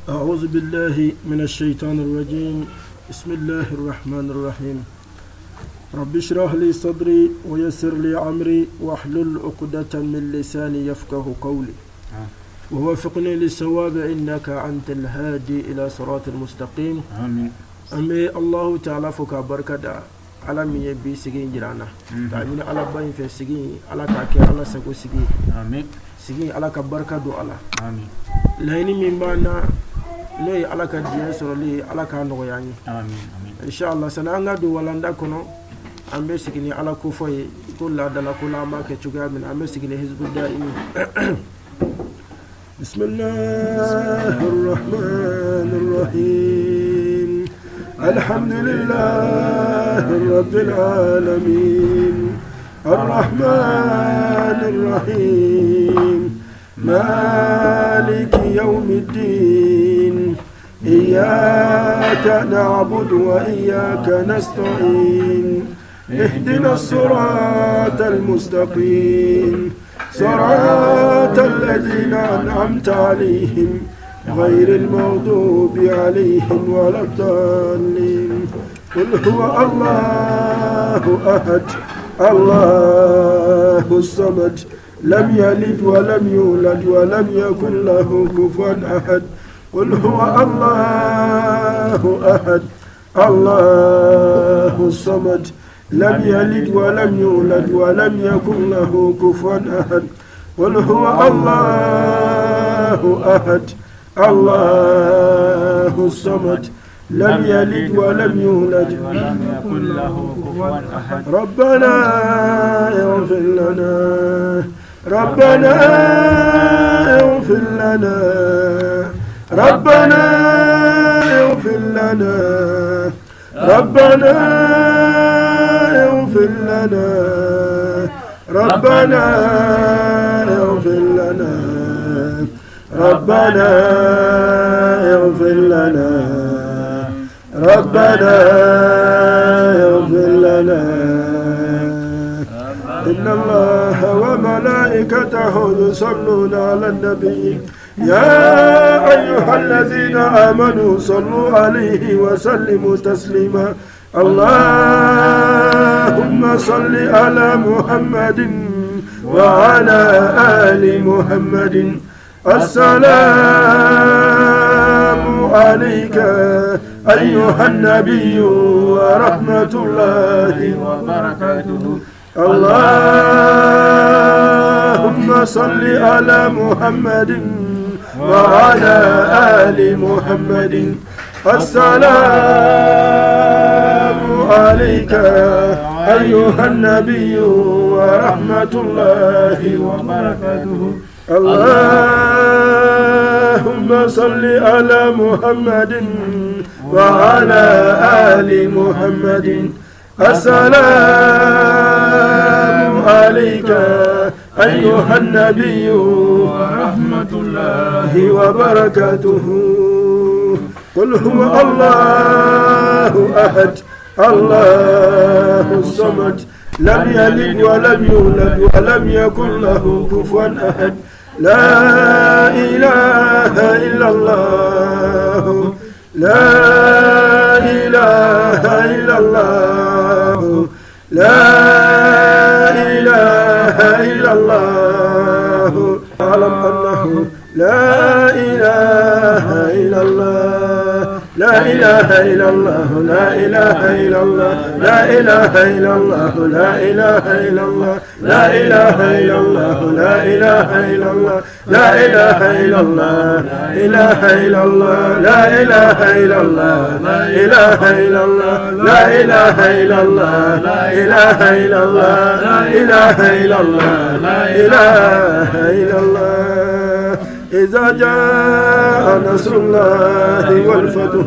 أعوذ بالله من الشيطان الرجيم. بسم الله الرحمن الرحيم. رب اشرح لي صدري ويسر لي أمري واحلل عقدة من لساني يفقه قولي ووفقني للصواب إنك أنت الهادي إلى صراط المستقيم. آمين. أمي الله تعالى فك بركة على مي بي سجين جرانا تعبين على باين في سجين على كاكي على سكو سجين آمين. سجين على كبركة دو على آمين. لهني من بانا لي على كديان سرلي على كانو يعني آمين. آمين. إن شاء الله سنانغا دو ولاندا كنو أمي سجين على كوفي كل دلا كل ما كتشجع من أمي سجين حزب الدائم. بسم الله الرحمن الرحيم. الحمد لله رب العالمين الرحمن الرحيم مالك يوم الدين إياك نعبد وإياك نستعين اهدنا الصراط المستقيم صراط الذين أنعمت عليهم غير المغضوب عليهم ولا الضالين. قل هو الله أحد الله الصمد لم يلد ولم يولد ولم يكن له كفوا أحد. قل هو الله أحد الله الصمد لم يلد ولم يولد ولم يكن له كفوا أحد. قل هو الله أحد الله الصمد لم يلد ولم يولد ولم يكن له كفوا أحد. ربنا اغفر لنا ربنا اغفر لنا ربنا اغفر لنا ربنا اغفر لنا ربنا اغفر لنا ربنا اغفر لنا ربنا اغفر لنا. إن الله وملائكته يصلون على النبي يا أيها الذين آمنوا صلوا عليه وسلموا تسليما. اللهم صل على محمد وعلى آل محمد. السلام عليك أيها النبي ورحمة الله وبركاته. اللهم صل على محمد وعلى آل محمد. السلام عليك أيها النبي ورحمة الله وبركاته. اللهم صل على محمد وعلى آل محمد. السلام عليك أيها النبي ورحمة الله وبركاته. قل هو الله أحد الله الصمد لم يلد ولم يولد ولم يكن له كفوا أحد. لا إله إلا الله لا إله إلا الله لا إله إلا الله. أعلم أنه لا إله إلا الله لا إله إلا الله لا إله إلا الله لا إله إلا الله لا إله إلا الله لا إله إلا الله لا إله إلا الله لا إله إلا الله إله إلا الله لا إله إلا الله لا إله إلا الله لا إله إلا الله لا إله إلا الله لا إله إلا الله لا إله إلا الله. إذا جاء نصر الله والفتح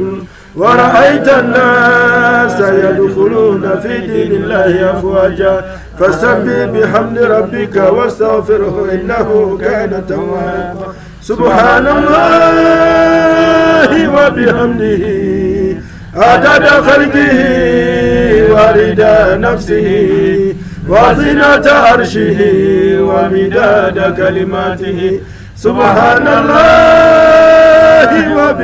ورأيت الناس يدخلون في دين الله أفواجا فسبح بحمد ربك واستغفره إنه كان توابا. سبحان الله وبحمده عدد خلقه ورضا نفسه وزنة عرشه ومداد كلماته. سبحان الله وبحمده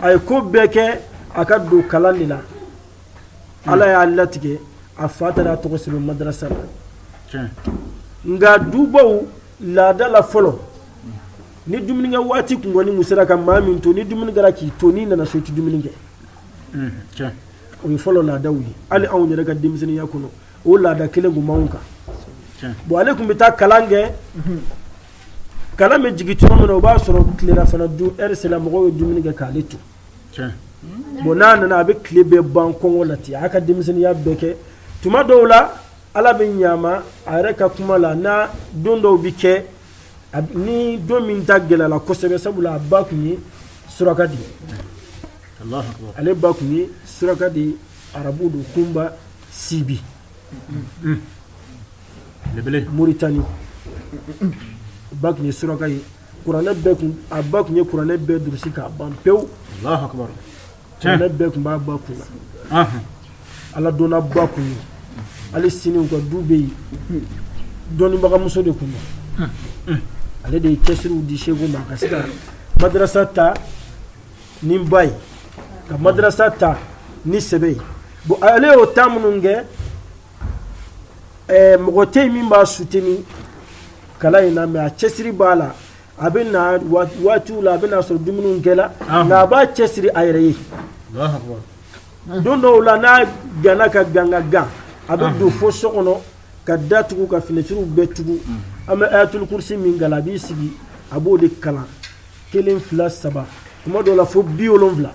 ay ko beke aka do kalan de la ala ya latige a fatara to ko madrasa nga dubaw la dala folo ni dumuni nga wati ku ngoni musira ka mamin to ni dumuni gara ki to ni na so ti dumuni nge o folo la dawli ali aw ni daga dimsini yakuno o la da kele gu maunka bo alaikum bita kalange kalame jigi to mo ba soro klera fana du ersela mo dumuni ga kalitu bo na be klebe ban ko wala ti aka dimsini ya beke tuma dowla ala bin nyama areka kuma la na dondo bike ni domin tagela la kosebe sabula bakuni surakadi Allah akbar ale bakuni surakadi arabudu kumba sibi lebele Mauritanie bakuni surakadi qur'ane bekun abakuni qur'ane be durusika ban pew Allah akbar qur'ane bekun ba bakuna ala dona bakuni ale sinin ko dube doni baga muso de kuma ale de kesiru di shegu ma kasika madrasa ta ni bay ka madrasa ta ni sebe bo ale o tamununge mogote min ba suteni kala ina me a kesiri bala abina watu la abina so dumunun gela na ba kesiri ayre Allahu akbar dondo la na gana ka ganga abe do fo sokono ka datugu ka finetiru betugu ama ayatul kursi min galabi sigi abo de kala kelen fla saba kuma do la fo biolon vla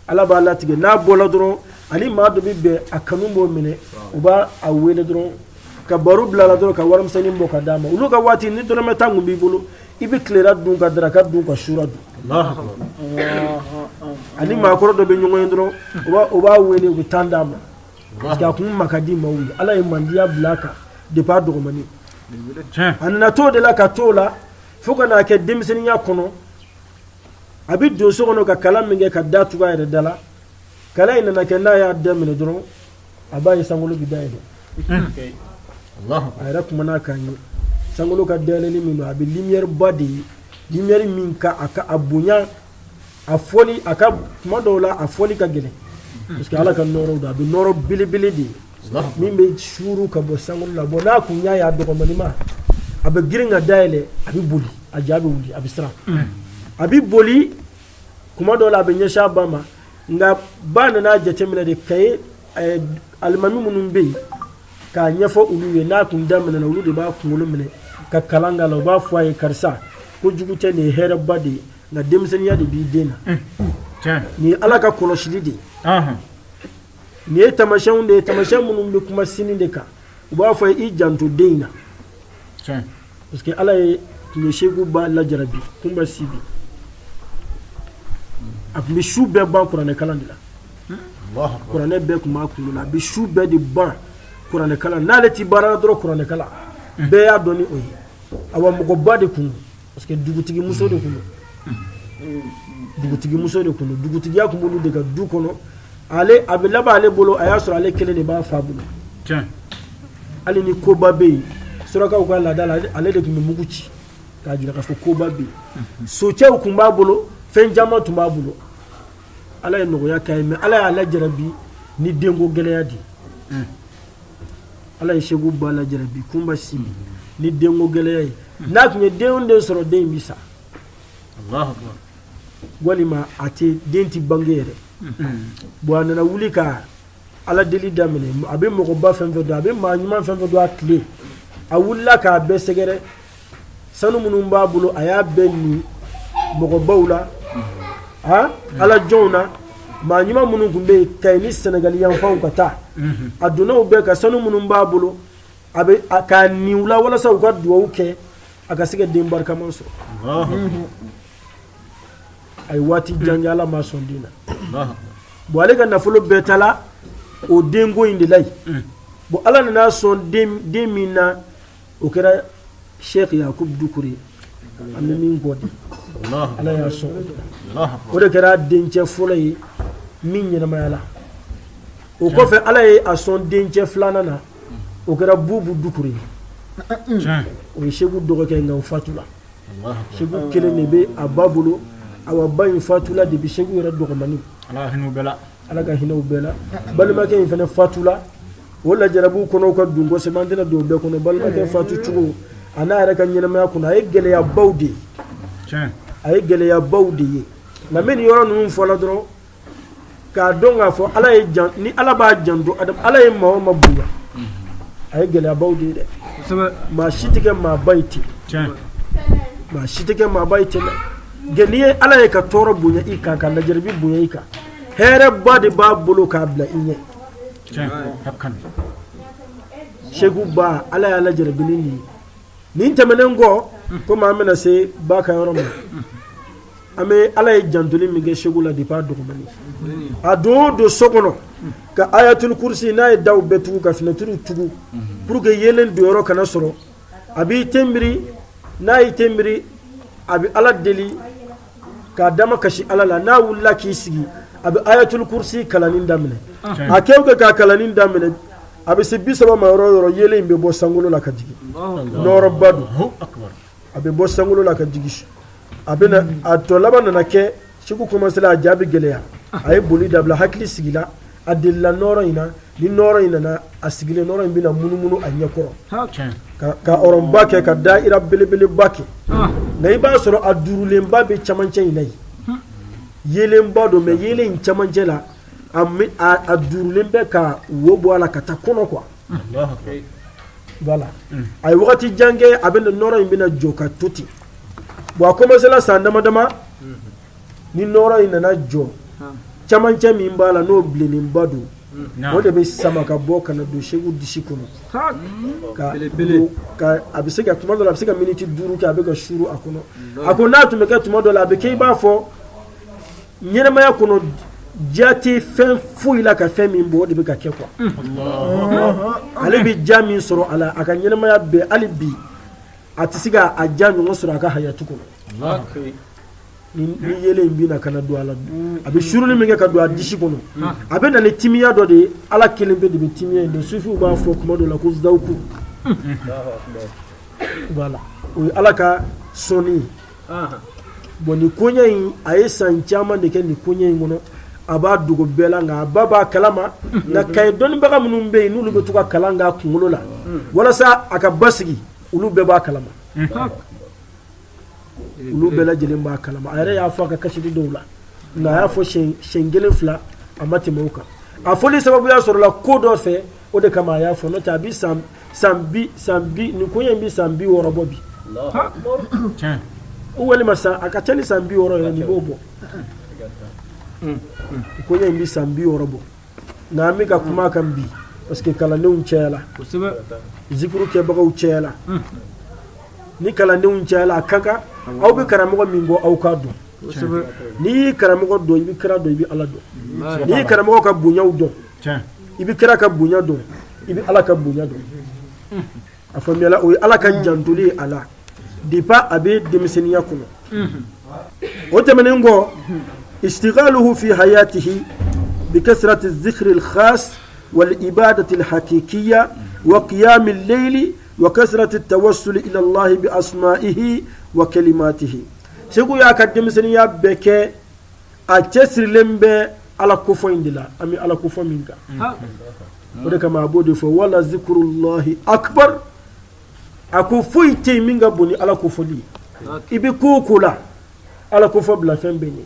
ala ba latige na bola dron ali ma do be akanu mo mine uba awele dron ka baru bla la dron ka waram sani mo ka dama ulu ka wati ni dron meta ngumbi bulu ibi klera dun ka dra ka dun ka shura du Allah akbar ali ma ko do be nyongo dron uba wele ko tandama ga kun makadi mawuli ala mandiya blaka de pa dogomani anna to de la ka tola fuka na ke dimsini ya kono abi do so kono ka kala minge ka datu ga ida dala kala ina na ke na ya demine dron abayi sangolo bidaye Allah ayra kuma na kan sangolo ka dele ni mino abi lumière body lumière min ka aka abunya afoli aka modola afoli ka gele parce que ala ka noro da bi noro bilibili di min be shuru ka bo sangol la bo na kunya ya do ko manima abe giringa daile abi boli ajabi wuli abi sra abi boli kuma do la be nyesha bama nga bana na jetemina de kay almami munun be ka nyafo uluwe na kun damina na ulude ba kungulu mine ka kalanga la ba fwaye karsa ko jugute ne here badi na demsen ya de bi dena ni ala ka koloshili di ni tamashan de tamashan munun be kuma sinin de ka ba fa i janto deina parce que ala ne shegu ba la jarabi kuma sibi abi shube ba qur'an kalandila Allah qur'an be kuma kulula bi shube di ba qur'an kala nalati bara dro qur'an kala be ya doni oyi awa mugo bade kunu parce que dugutigi muso de kunu dugutigi muso de kunu dugutigi ya kumulu de ka du kono ale abilaba ale bolo ayasura ale kele de ba fabulu ale ni koba be suraka ko la dala ale de kimi muguci ka jira ka fo koba be so chew kumba bolo fen jama tumba bolo ala en no ya kay me ala ya la jarabi ni dengo geleya di ala shegu bala jarabi kumba simi ni dengo geleya na kunye deunde soro de mbisa Allah akbar walima ate denti bangere bwana na wulika ala deli damene abe moko ba fenfe do abe ma nyuma fenfe do akle awulla ka be segere sanu munum ba bulo aya benni moko bawla ha ala jona ma nyuma munum kumbe kayni senegal yan faw kata aduna ube ka sanu munum ba bulo abe aka niwla wala sa ko do uke aka sige dembar kamanso ay wati janjala ma sondina bo ale ga nafolo betala o dengo indi lay bo ala na son demina o kera Sheikh Yakub Dukuri amni min godi ala ya so o de kera denche folay min nyina mayala o ko fe ala e a son denche flanana o kera Bubu Dukuri o shegu dogo ke ngam fatula shegu kele nebe ababulo awa bayin fatula de bi shegu yara dogomani ala hinu bela ala ka hinaw bela balma ke fana fatula wala jarabu kono ka dungo se mandina do be kono balma ke fatu chugo ana yara kan nyina ma kuna ay gele ya bawdi ay gele ya bawdi na men yoro nun fola dro ka donga fo ala e jan ni ala ba jando adam ala e mawo mabuya ay gele ya bawdi de ma shitike ma bayti ma shitike ma bayti geniye ala e ka toro bunya ika kan da jarbi bunya ika here badi ba bulu ka bla inye hakkan shegu ba ala ya la jarbi ni tamenen go ko ma mena se ba ka yoro ame ala e jantuli mi ge shegu la di pa do mani ado do sokono ka ayatul kursi na e daw betu ka finaturu tugu pour que yelen do yoro kana soro abi tembiri na yi tembiri abi ala deli ka dama kashi ala la na wulla ki sigi abi ayatul kursi kalanin damine akewga ka kalanin damine abi sibbi saba ma yoro yele imbe bo sangulo la ka jigi noro badu abi bo sangulo la ka jigi abina ato labana na ke shiku commencer la jabi geleya ay boli dabla hakli sigila adilla noro ina ni noro ina na asigile noro imbina munu anyakoro ka oron bake ka daira belebele bake na iba soro adurulen babe chamanche inai yelen bado me yelen chamanche la adurulen be ka wobo ala kata kono kwa voilà ay wakati jange abena noro imbina joka tuti bo commencer la sandama dama ni noro ina na jo chamanche mi mbala no blini mbadu wode be sama ka boka na do shegu disikono ka abisega tumodo abisega minute duru ka abega shuru akona tumeka tumodo la be ke ba fo nyene maya kono jati fen fuila ka fen min bo de be ka ke kwa ale bi jami soro ala aka nyene maya be alibi atisiga ajanyu ngosoro aka hayatu kono ni yele mbina kana do ala abi shuruni minge ka do adishi kono abe na le timiya do de ala kelembe de timiya de sufi ba fo kuma do la ko zawku voilà o ala ka soni boni konya yi ayesan chama de ken ni konya yi ngono aba dugo bela nga baba kalama na kay don baga munum be nulu be tuka kalanga kungulo la wala sa aka basigi ulu be ba kalama ulu bela jelen ba kalama ayre ya fa ka kashi dawla na ya fo shengelen fla amati mauka afoli sababu ya soro la kodo fe o de kama ya fo no tabi sambi ni ko yembi sambi woro bobi tiens o wali masa akachali sambi woro ni bobo ko yembi sambi woro bo na mi ka kuma kan bi parce que kala ne unchela zikru ke baga uchela ni kala ne unchela kaka aw bi karamogo mingo aw ka do ni karamogo do ibi kira do ibi ala do ni karamogo ka bunyaw do ibi kira ka bunya do ibi ala ka bunya do afamela o ala ka jantuli ala dipa abe demiseniya kuno o temenengo istighaluhu fi hayatihi بكثرة الذكر الخاص والإبادة الحقيقية وقيام الليل وكثرة التوسل إلى الله بأسمائه وكلماته شكو يا كدم سنيا بك أتسر لمبه على كفو اندلا أمي على كفو منك ودك ما أبود فولا ذكر الله أكبر أكو فويتي منك بني على كفو لي إبي كوكولا على كفو بلا فين بني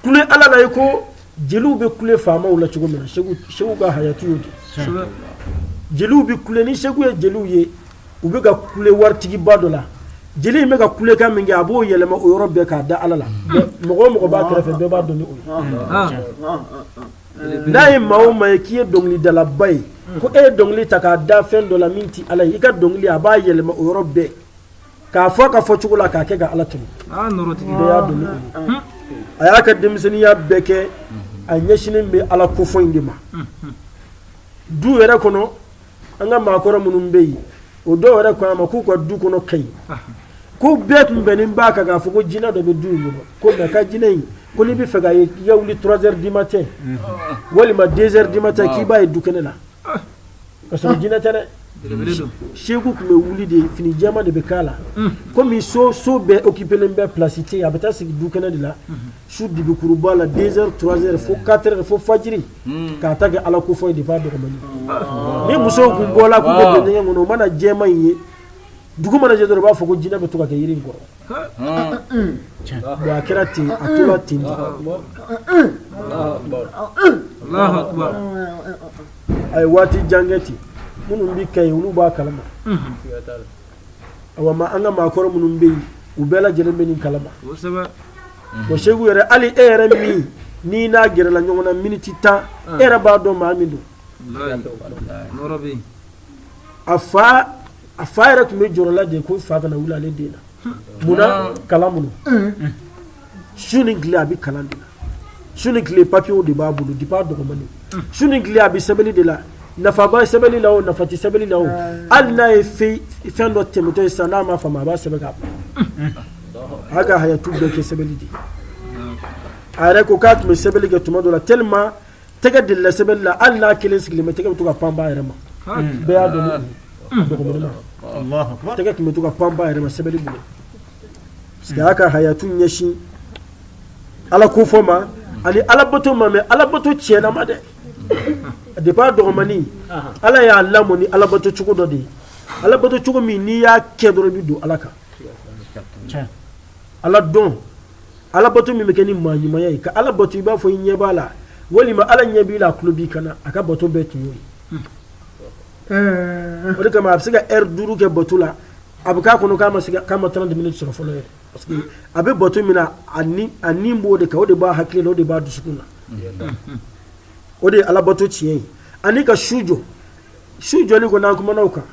كل على لا يكو جلو بكل فاما ولا شكو من شكو كا حياتي يودي جلو بكل ني شكو جلو يه وبيغا كل وارتي بادولا jeli me ka kule ka mingi abo yelema o yoro be ka da alala mogo ba krefe be ba doni o nay mawo may ki dongli dala bay ko e dongli taka da fen do la minti ala yi ka dongli aba yelema o yoro be ka fo chugula ka ke ga ala tumi noroti be ya doni aya ka demseni ya beke anyeshinin be ala ko fo indima du wera kono anga makoro munum beyi o do wera ko ma ku ko du kono kai ko bet mbenin baka ga fugo jina do be duugo ko be ka jinay ko li bi fega yawli 3h du matin wali ma 2h du matin ki baye dukene la parce que jina tane Sheku kun bɛ wuli de fini jɛma de bɛ k'a la komi so bɛɛ occupelen bɛ place te a bɛ taa sigi du kɛnɛ de la su dibikuruba la 2h 3h fo 4h fo fajiri k'a ta kɛ ala ko fɔ de b'a dɔgɔmani ni musow kun bɔla k'u bɛ don ɲɛgɛn kɔnɔ o mana jɛma in ye dugu mana jɛ dɔrɔn u b'a fɔ ko jinɛ bɛ to ka kɛ yiri in kɔrɔ bon a kɛra ten a tora ten a ye waati jan kɛ ten minnu bɛ kɛ yen olu b'a kalama awa ma an ka maakɔrɔ minnu bɛ yen u bɛɛ lajɛlen bɛ nin kalama bon Seku yɛrɛ hali e yɛrɛ min n'i n'a gɛrɛla ɲɔgɔn na miniti 10 e yɛrɛ b'a dɔn maa min don a fa yɛrɛ tun bɛ jɔrɔla de ko fa kana wuli ale den na munna kalan minnu su ni tile a bɛ kalan de la su ni tile papiyew de b'a bolo depuis a dɔgɔmani su ni tile a bɛ sɛbɛnni de la nafaba ye sɛbɛnni la o nafa tɛ sɛbɛnni la o hali n'a ye fɛn dɔ tɛmɛtɔ ye sisan n'a ma faamu a b'a sɛbɛn k'a bila a ka hayatu bɛɛ kɛ sɛbɛnni de a yɛrɛ ko k'a tun bɛ sɛbɛnni kɛ tuma dɔ la tellement tɛgɛ delila sɛbɛnni la hali n'a kelen sigilen bɛ tɛgɛ bɛ to ka pan ba yɛrɛ ma bɛɛ y'a dɔn dɔgɔmani ma tɛgɛ tun bɛ to ka pan ba yɛrɛ ma sɛbɛnni bolo parce que a y'a ka hayatu ɲɛsin ala ko fɔ ma ani ala bato ma mais ala bato tiɲɛna ma dɛ depuis a dɔgɔmani ala y'a lamɔ ni ala bato cogo dɔ de ye ala bato cogo min n'i y'a kɛ dɔrɔn i bɛ don ala kan ala dɔn ala bato min bɛ kɛ ni maa ɲumanya ye ka ala bato i b'a fɔ i ɲɛ b'a la walima ala ɲɛ b'i la a tulo b'i kana a ka bato bɛɛ tun y'o ye o de kama a bɛ se ka heure 5 kɛ bato la a bɛ k'a kɔnɔ k'a ma 30 minutes sɔrɔ fɔlɔ yɛrɛ parce que a bɛ bato min na a ni b'o de kan o de b'a hakili la o de b'a dusukun na o de ye ala bato tiɲɛ ye ani ka su jɔ su jɔli kɔnɔ an kumana o kan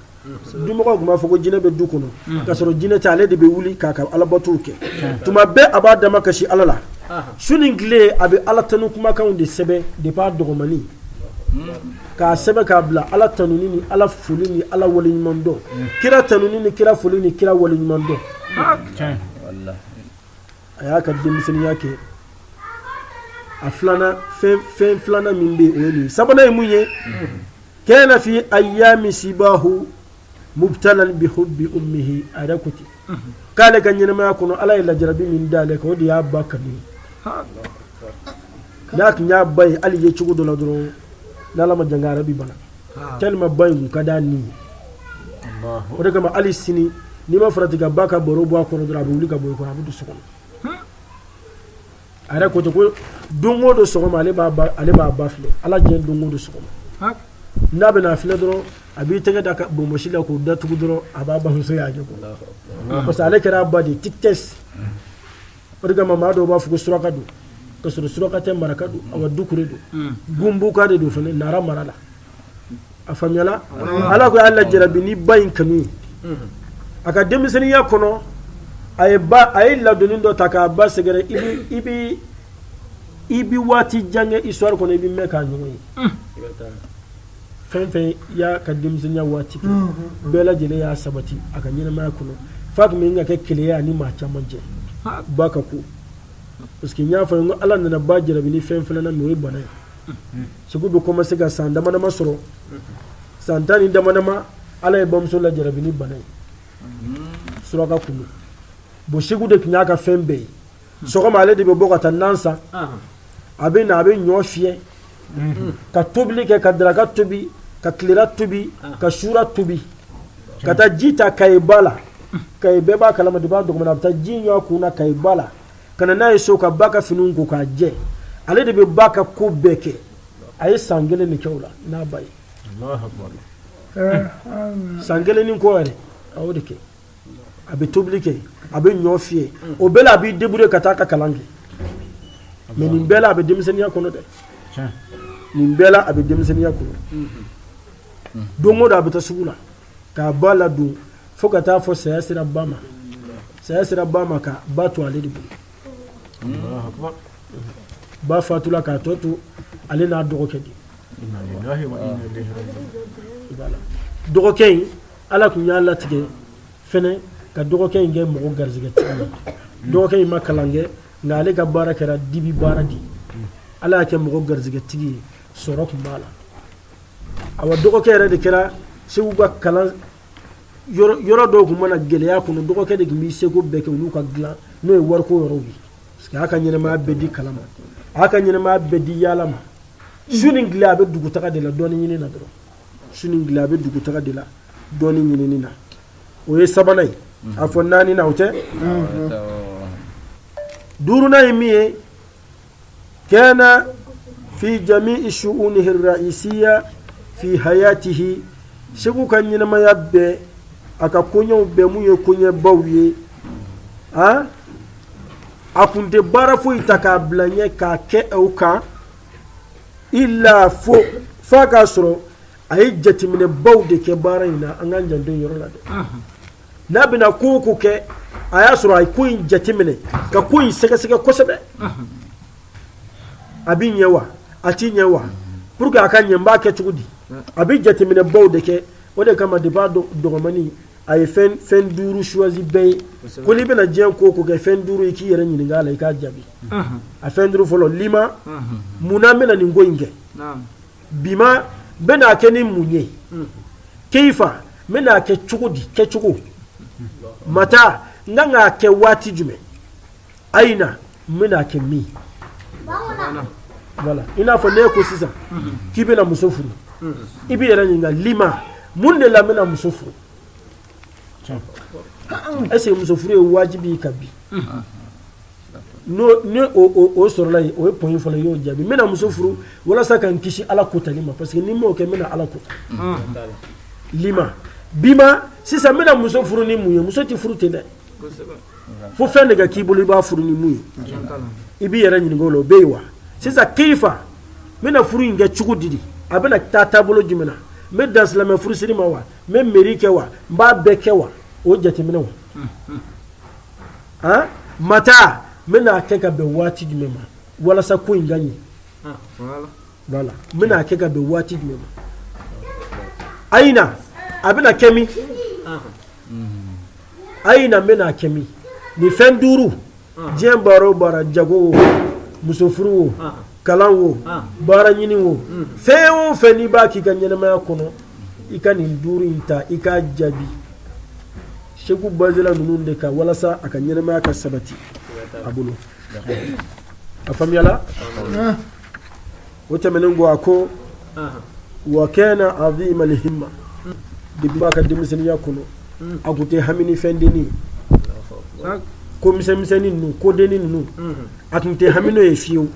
dumɔgɔw tun b'a fɔ ko jinɛ bɛ du kɔnɔ k'a sɔrɔ jinɛ tɛ ale de bɛ wuli k'a ka ala batow kɛ tuma bɛɛ a b'a dama kasi ala la su ni tile a bɛ ala tanu kumakanw de sɛbɛn depuis a dɔgɔmani k'a sɛbɛn k'a bila ala tanuni ni ala foli ni ala waleɲuman dɔn kira tanuni ni kira foli ni kira waleɲuman dɔn a y'a ka denmisɛnniya kɛ a filanan fɛn filanan min bɛ yen o ye nin sabanan ye mun ye kana fi ayyami sibahu mubtalan bi hubbi ummihi a yɛrɛ ko ten k'ale ka ɲɛnamaya kɔnɔ ala ye lajarabi min d'ale kan o de y'a ba kanu n'a tun y'a ba ye hali ye cogo dɔ la dɔrɔn n'ala ma jan kɛ a yɛrɛ bɛ bana tellement ba in kun ka d'a ni ye o de kama hali sini n'i ma farati ka ba ka baro bɔ a kɔnɔ dɔrɔn a bɛ wuli ka bɔ i kɔrɔ a bɛ don so kɔnɔ a yɛrɛ ko ten ko don o don sɔgɔma ale b'a ba filɛ ala diɲɛ don o don sɔgɔma n'a bɛ n'a filɛ dɔrɔn a b'i tɛgɛ da bonbonsi la k'o datugu dɔrɔn a b'a bamuso y'a ɲɛ kɔrɔ parce que ale kɛra a ba de tikitɛsi o de kama maa dɔw b'a fɔ ko suraka don ka sɔrɔ suraka tɛ maraka don awa dukure don gunbuka de don fana nara mara la a faamuyala ala ko y'a lajarabi ni ba in kanu ye a ka denmisɛnniya kɔnɔ a ye ladonni dɔ ta k'a ba sɛgɛrɛ i bi waati jan kɛ histoire kɔnɔ i bi mɛn k'a ɲɔgɔn ye fɛn fɛn y'a ka denmisɛnniya waati kɛ bɛɛ lajɛlen y'a sabati a ka ɲɛnamaya kɔnɔ f'a tun bɛ ka kɛ keleya ani maa caman cɛ ba ka ko parce que n y'a fɔ n ko ala nana ba jarabi ni fɛn fɛn na min o ye bana ye Segu bɛ commencer ka san dama dama sɔrɔ san 10 ni dama dama ala ye bamuso lajarabi ni bana ye suraka kun don bon Segu de tun y'a ka fɛn bɛɛ ye sɔgɔma ale de bɛ bɔ ka taa nan san a bɛ na a bɛ ɲɔ fiyɛ ka tobili kɛ ka daraka tobi ka tilera tobi ka sura tobi ka taa ji ta kaye ba la kaye bɛɛ b'a kalama de b'a dɔgɔmana a bɛ taa ji ɲɔ kun na kaye ba la ka na n'a ye so ka ba ka finiw ko k'a jɛ ale de bɛ ba ka ko bɛɛ kɛ a ye san 1 de kɛ o la n'a ba ye san 1 ni kɔ yɛrɛ a y'o de kɛ a bɛ tobili kɛ a bɛ ɲɔ fiyɛ o bɛɛ la a b'i débrouiller ka taa a ka kalan kɛ mais nin bɛɛ la a bɛ denmisɛnniya kɔnɔ dɛ nin bɛɛ la a bɛ denmisɛnniya kɔnɔ don o don a bɛ taa sugu la k'a ba ladon fo ka taa fɔ saya sera ba ma ka ba to ale de bolo ba fatula k'a tɔ to ale n'a dɔgɔkɛ de dɔgɔkɛ in ala tun y'a latigɛ fɛnɛ ka dɔgɔkɛ in kɛ mɔgɔ garizɛgɛtigi ye dɔgɔkɛ in ma kalan kɛ nka ale ka baara kɛra dibi baara de ye ala y'a kɛ mɔgɔ garizɛgɛtigi ye sɔrɔ tun b'a la awa dɔgɔkɛ yɛrɛ de kɛra segu ka kalan yɔrɔ dɔw kun mana gɛlɛya kɔnɔ dɔgɔkɛ de kun b'i seko bɛɛ kɛ olu ka dilan n'o ye wariko yɔrɔw ye parce que a ka ɲɛnamaya bɛɛ di kalan ma a ka ɲɛnamaya bɛɛ di yaala ma su ni tile a bɛ dugutaga de la dɔɔni ɲini na dɔrɔn su ni tile a bɛ dugutaga de la dɔɔni ɲinini na o ye sabanan ye a fɔ naani na o tɛ duurunan ye min ye kana fi jami'i shu'unihi ar-ra'isiyya fi hayatihi segu ka ɲɛnamaya bɛɛ a ka koɲɛw bɛɛ mun ye koɲɛbaw ye a kun tɛ baara foyi ta k'a bila ɲɛ k'a kɛ o kan illa f'a k'a sɔrɔ a ye jateminɛbaw de kɛ baara in na an k'an janto yɔrɔ la dɛ n'a bɛna ko o ko kɛ a y'a sɔrɔ a ye ko in jateminɛ ka ko in sɛgɛsɛgɛ kosɛbɛ a bɛ ɲɛ wa a ti ɲɛ wa pour que a ka ɲɛ n b'a kɛ cogo di a bɛ jateminɛbaw de kɛ o de kama depuis a dɔgɔmani a ye fɛn duuru choisi bɛɛ ye ko n'i bɛna diɲɛ ko o ko kɛ fɛn duuru i k'i yɛrɛ ɲininka a la i k'a jaabi a fɛn duuru fɔlɔ lima munna n bɛna nin ko in kɛ bima n bɛna kɛ ni mun ye keifa n bɛna kɛ cogo di kɛcogo mata n kan k'a kɛ waati jumɛn ayina n bɛna kɛ min voilà i n'a fɔ ne ko sisan k'i bɛna muso furu i b'i yɛrɛ ɲininka lima mun de la n bɛna muso furu est-ce que muso furu ye wajibi ye ka bi ni o sɔrɔla yen o ye point fɔlɔ y'o jaabi n bɛna muso furu walasa ka n kisi ala kotali ma parce que ni m'o kɛ n bɛna ala kota lima bima sisan n bɛna muso furu ni mun ye muso tɛ furu ten dɛ fo fɛn de ka k'i bolo i b'a furu ni mun ye i b'i yɛrɛ ɲininka o la o bɛ yen wa sisan keifa n bɛna furu in kɛ cogo di a bɛna taa taabolo jumɛn na n bɛ dan silamɛ furusiri ma wa n bɛ mairie kɛ wa n b'a bɛɛ kɛ wa o jateminɛ wa mata n bɛna kɛ ka bɛn waati jumɛn ma walasa ko in ka ɲɛ voilà n bɛna kɛ ka bɛn waati jumɛn ma ayina a bɛna kɛ min ayina n bɛna kɛ min nin fɛn duuru diɲɛ baara o baara jago wo muso furu wo kalan wo baara ɲini wo fɛn o fɛn n'i b'a k'i ka ɲɛnamaya kɔnɔ i ka nin duuru in ta i k'a jaabi segu bazela ninnu de kan walasa a ka ɲɛnamaya ka sabati a bolo a faamuyala o tɛmɛnen ko a ko wa kana azima alhimma depuis b'a ka denmisɛnniya kɔnɔ a kun tɛ hami ni fɛn denni ko misɛnmisɛnnin ninnu ko denni ninnu a tun tɛ hami n'o ye fiyewu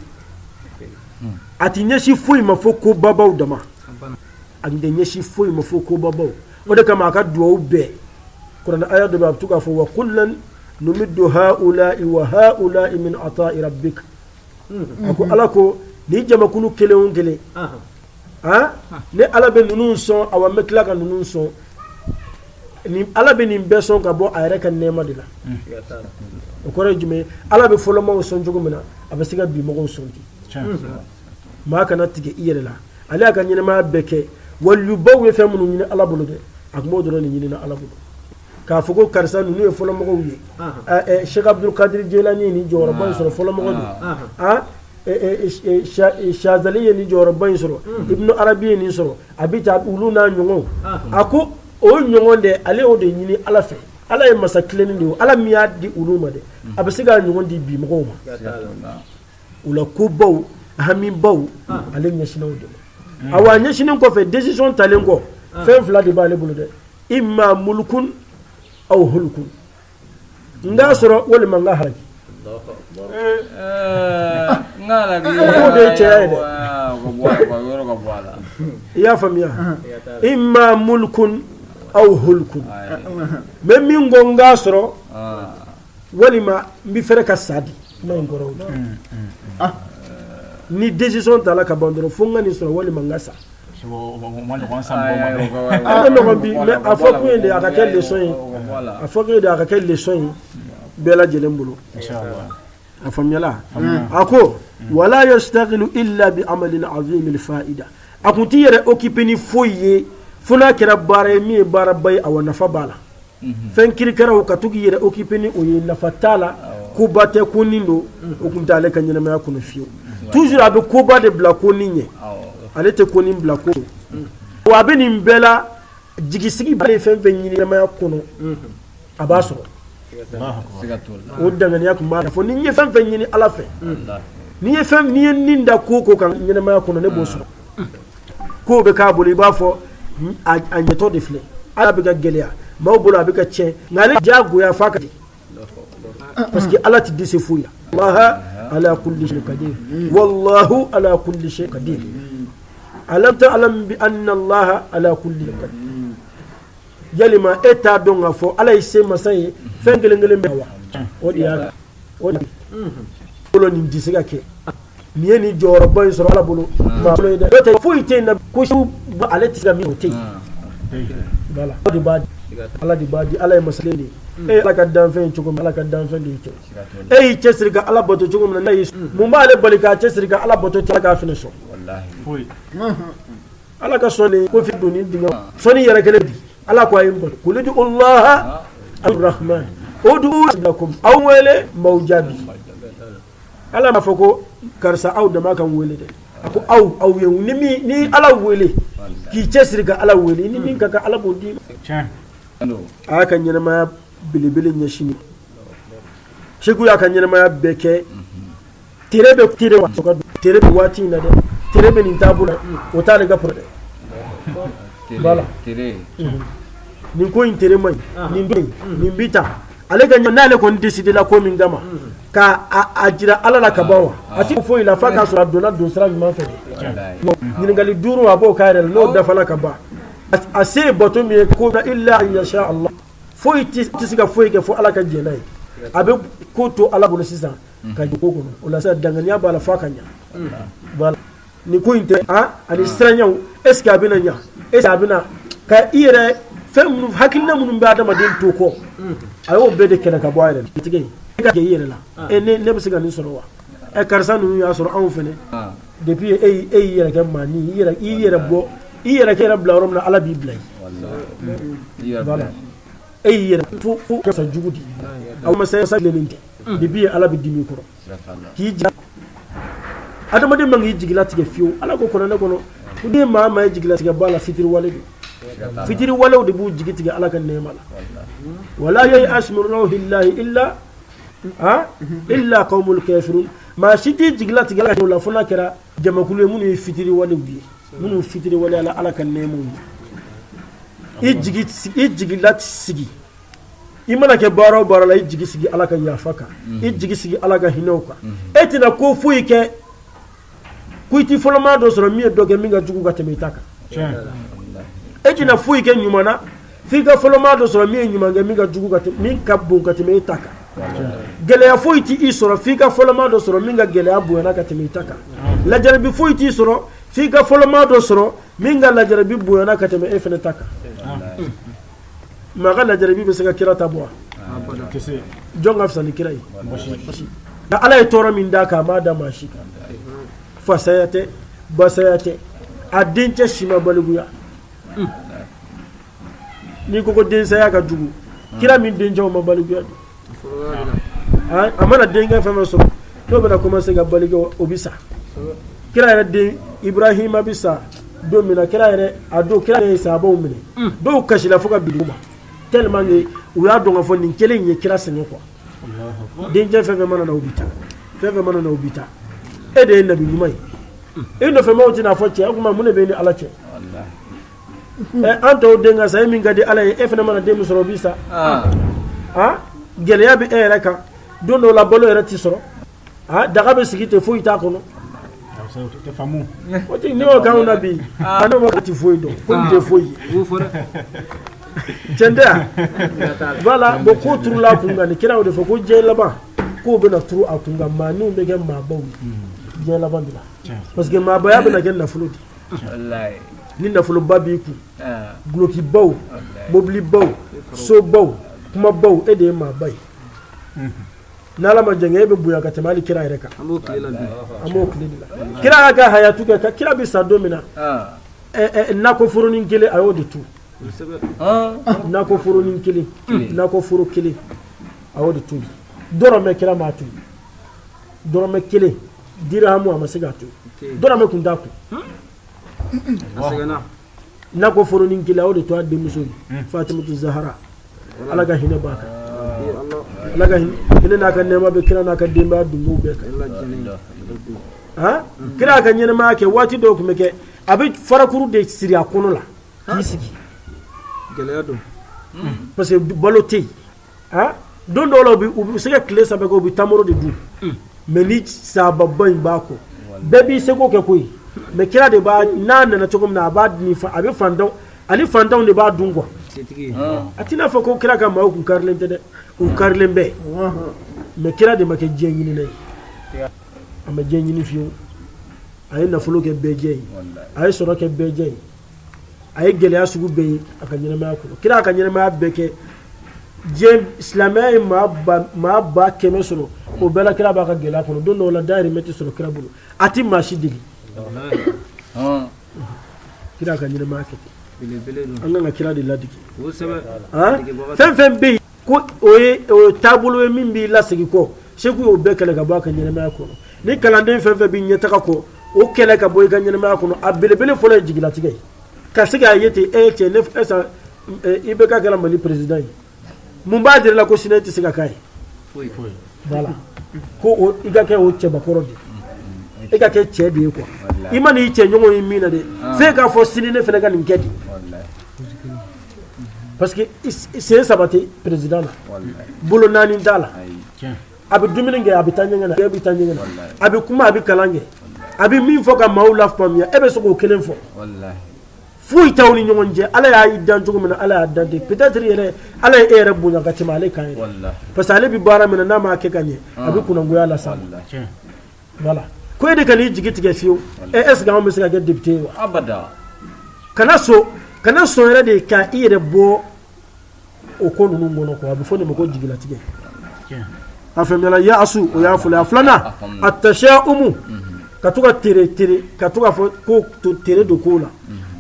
a ti ɲɛsi foyi ma fo ko babaw dama a tun tɛ ɲɛsi foyi ma fo ko babaw o de kama a ka duwawu bɛɛ kuranɛ aya dɔ bɛ a bɛ to k'a fɔ wa kullan numiddu haula'i wa haula'i min ata'i rabbik a ko ala ko ni jamakulu kelen o kelen ni ala bɛ ninnu sɔn awa n bɛ tila ka ninnu sɔn ni ala bɛ nin bɛɛ sɔn ka bɔ a yɛrɛ ka nɛɛma de la o kɔrɔ ye jumɛn ala bɛ fɔlɔmaaw sɔn cogo min na a bɛ se ka bimɔgɔw sɔn ten maa kana tigɛ i yɛrɛ la ale y'a ka ɲɛnamaya bɛɛ kɛ waliyubaw ye fɛn minnu ɲini ala bolo dɛ a tun b'o dɔrɔn de ɲini na ala bolo k'a fɔ ko karisa ninnu ye fɔlɔmɔgɔw ye Sheikh Abdul Qadir Jilani ye nin jɔyɔrɔba in sɔrɔ fɔlɔmɔgɔ don Shazali ye nin jɔyɔrɔba in sɔrɔ Ibn Arabi ye nin sɔrɔ a bɛ taa olu n'a ɲɔgɔnw a ko o ɲɔgɔn de ale y'o de ɲini ala fɛ ala ye masa tilenni de ye ala min y'a di olu ma dɛ a bɛ se k'a ɲɔgɔn di bi mɔgɔw ma o la kobaw hamibaw ale ɲɛsinnaw de ma awa ɲɛsinin kɔfɛ décision talen kɔ fɛn fila de b'ale bolo dɛ imma mulukun aw hulukun n k'a sɔrɔ walima n ka halaki o de ye cɛya ye dɛ i y'a faamuya imma mulukun aw hulukun mɛ min ko n k'a sɔrɔ walima n bɛ fɛrɛ ka sa di kuma in kɔrɔ o ni décision tala ka ban dɔrɔn fo n ka nin sɔrɔ walima n ka sa a ka nɔgɔn bi mais a fɔ kun ye de a ka kɛ leçon ye a fɔ kun ye de a ka kɛ leçon ye bɛɛ lajɛlen bolo a faamuyala a ko wala yastaghilu illa bi amalin azim al fa'ida a kun t'i yɛrɛ occupé ni foyi ye fo n'a kɛra baara ye min ye baaraba ye awa nafa b'a la fɛn kirikɛraw ka to k'i yɛrɛ occupé ni o ye nafa t'a la koba tɛ ko nin don o kun t'ale ka ɲɛnamaya kɔnɔ fiyewu toujours a bɛ koba de bila ko nin ɲɛ ale tɛ ko nin bila ko wa a bɛ nin bɛɛ la jigisigi bale fɛn fɛn ɲini ɲɛnamaya kɔnɔ a b'a sɔrɔ o danganiya kun b'a fɔ ni ye fɛn fɛn ɲini ala fɛ ni ye nin da ko kan ɲɛnamaya kɔnɔ ne b'o sɔrɔ ko bɛ k'a bolo i b'a fɔ a ɲɛtɔ de filɛ ala bɛ ka gɛlɛya maaw bolo a bɛ ka tiɲɛ nka ale diyagoya f'a ka di parce que ala ti dese foyi la wallahi ala kulli shay qadir wallahu ala kulli shay qadir alam ta'lam bi anna allaha ala kulli shay qadir yalima eta don ga fo ala ise masaye fen gelengelen be wa o diya o di bolo ni disiga ke ni ni joro boy so ala bolo ma bolo ida to fo ite na ko su ala tisiga mi hote wala di badi ala di badi ala masaleni ala ka dan fen chugo ala ka dan fen di chesirga ala boto chugo na yi mu ba ale balika chesirga ala boto ta ka fini so wallahi foi ala ka soni ko fi duni dinga soni yara kele di ala ko ayim boto kulidu allah arrahman udu lakum awwala mawjabi ala ma foko karsa aw da makan wele de ko aw yewu ni ala wele ki chesirga ala wele ni min kaka ala bodi aka nyama bilibili nyashini shiku ya kan nyama beke tirebe wa tirebe wati na de tirebe ni tabula o ta daga furde bala tire ni ko intere mai ni bita ale ga nyana le kon décider la ko min gama ka ajira ala la kabawa ati fo ila fa ka so adona do sra mi man fe ni ngali duru abo kaire no da fala kaba ase boto mi ko illa insha Allah foi tisiga foi ke fo ala ka jenai abe ko to ala bolo sisan ka jiko ko o la sa dangania bala fa kanya bala ni ko inte ani stranya est ce que abina nya est ce abina ka ire fem hakilna mun ba adama den to ko ayo be de kena ka bo ayre tige ka ge yere la ne bisiga ni soro wa karsa nu ya soro an fene depuis yere ka mani yere bo yere ke rabla romna ala bi blay wallahi yere fu ka sa jugudi aw ma say sa leninte depuis ala bi dimi ko ki adama de mangi jigila tige fiu ala ko kono ne kono de ma jigila tige bala fitiri wale de bu jigi tige ala kan nema la wala ya asmuru billahi illa qaumul kafirun ma shiti jigila tige ala la funa kera jamakulu mun fitiri wale bi mun fitiri wale ala kan nemo ijigila sigi imana ke baro la ijigi sigi ala kan yafaka ijigi sigi ala kan hinoka etina ko fuyi ke kuiti foloma do soro mi doge minga jugu ga temitaka etina fuyi ke nyumana figa foloma do soro mi nyumanga minga jugu ga minka bunga temitaka gele ya fuyi ti isoro figa foloma do soro minga gele ya buena ka temitaka la jarabi fuyi ti soro figa foloma do soro minga la jarabi buena ka teme efenetaka maga la jarabi be sega kira tabwa kese jonga afsani kirai da ala toro min da ka ma da mashi fasayate basayate adince shima baliguya ni ko den saya ka jugu kira min den jaw ma baliguya amana den ga fama so do bana commencer ga baligo obisa kira ya den ibrahima bisa do mina kira ya ado kira ya sabo mine do kashila fuka biduma tellement que u ya donga fo nin kelen ye kira sengo ko den je fefe mana na obita ede nabi nyumai ino fe mawti na fo che kuma mun be ni ala che wallahi anto denga say min gadi ala e fe mana dem soro bisa gele ya bi reka dondo la bolo era ti soro daga be sigite fo ita kono te famu oti ni o kan nabi ando mo ti fo do ko de fo yi jenda voilà beaucoup trou la kunga ni kira o de fo ko je laba ko be na trou akunga manu be gem ma bawu je laba bila parce que ma baya be na gen na fuludi wallahi ni na fulu babi ku gloki baw mobli baw so baw kuma baw e de ma bay nala ma jenge be buya ka tamali kira reka amo kila kira ga hayatu ka kira bi sa domina na ko furuni ngele ayo de tu na ko furuni ngele na ko furu kele ayo de tu doro me kira ma tu doro me kele dirhamu amasiga tu doro me kunda ku asegana na ko foronin kila o de to adde muso Fatimatu Zahra alaga hina baka alaga hina na kan nema be kira na kan demba dungu be ha kira kan nyene ma ke wati do kuma ke abi farakuru de siriya kono la kisiki gele do parce que baloté ha don do lo bi se ke clé sa be ko bi tamoro de du mais ni sa babban bako bebi se ko ke koyi mais kira de ba na to na ba ni fa abi fandon ani fandon de ba dungwa atina fa ko kira ka ma ku karlen de ku karlen be mais kira de ma ke jengini nay ama jengini fiyo ay na fulo ke beje ay soro ke beje ay gele asugu be aka nyina ma ko kira aka nyina ma be ke je islamay ma ba ke no soro o bela kira ba ka gele ko don no la dairi meti soro kira bulu ati ma shidigi kira aka nyina ma ke an ga kira de ladiki fen be ko o tabulu min bi la sigi ko sheku o be kala ga ba ka nyina ma ko ni kalanden fen bi nyeta ka ko o kele ka boy ka nyina ma ko a belebele folo jigila tigay ka siga yete che ne esa ibe ka kala mali president mun ba dire la ko sinati siga kai voilà ko o iga ke o che ba korodi iga ke che bi ko imani che nyongo yimina de fe ka fo sinine fele ka ninkedi parce que c'est sabati président bolo nani dala abi dumini nge abi tanyanga abi kuma abi kalange abi min fo ka maula famia ebe so ko kelen fo wallahi fu tawni nyonje ala ya idan to mina ala ya dande peut-être yele ala ya ere bunya ka tima ale kan wallahi parce que ale bi bara mina na ma ke kanye abi kuna ngoya la sa voilà ko ede kan jigiti ke fiu es ga mo sika ke député abada kana so yere de ka ire bo o ko nunu ngono ko abi fo ne mo ko jigila tige afemela ya asu o ya fula flana atashaumu katuka tere katuka fo ko to tere do kola